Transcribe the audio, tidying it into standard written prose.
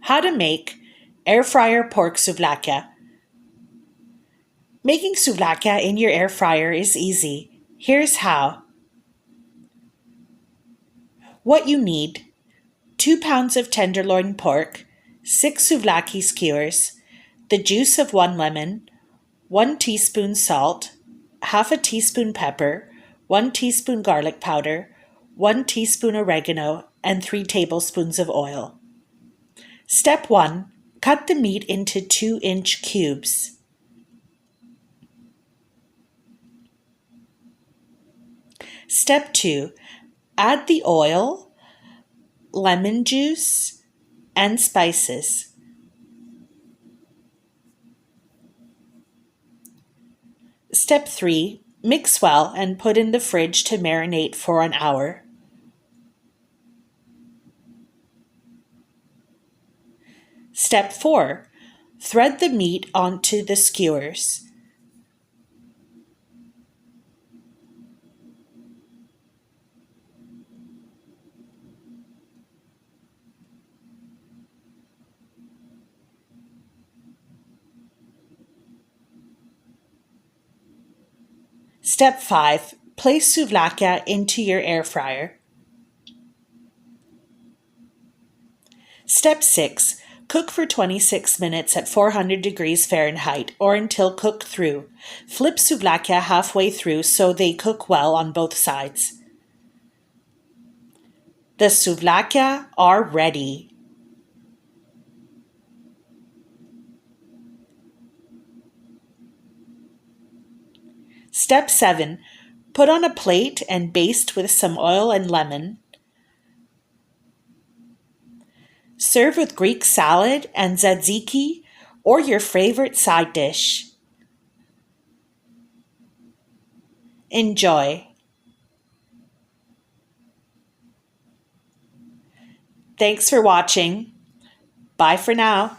How to make air fryer pork souvlakia. Making souvlakia in your air fryer is easy. Here's how. What you need: 2 pounds of tenderloin pork, 6 souvlaki skewers, the juice of 1 lemon, 1 teaspoon salt, half a teaspoon pepper, 1 teaspoon garlic powder, 1 teaspoon oregano, and 3 tablespoons of oil. Step 1. Cut the meat into 2-inch cubes. Step 2. Add the oil, lemon juice, and spices. Step 3. Mix well and put in the fridge to marinate for an hour. Step 4. Thread the meat onto the skewers. Step 5. Place souvlakia into your air fryer. Step 6. Cook for 26 minutes at 400 degrees Fahrenheit or until cooked through. Flip souvlakia halfway through so they cook well on both sides. The souvlakia are ready. Step 7. Put on a plate and baste with some oil and lemon. Serve with Greek salad and tzatziki or your favorite side dish. Enjoy. Thanks for watching. Bye for now.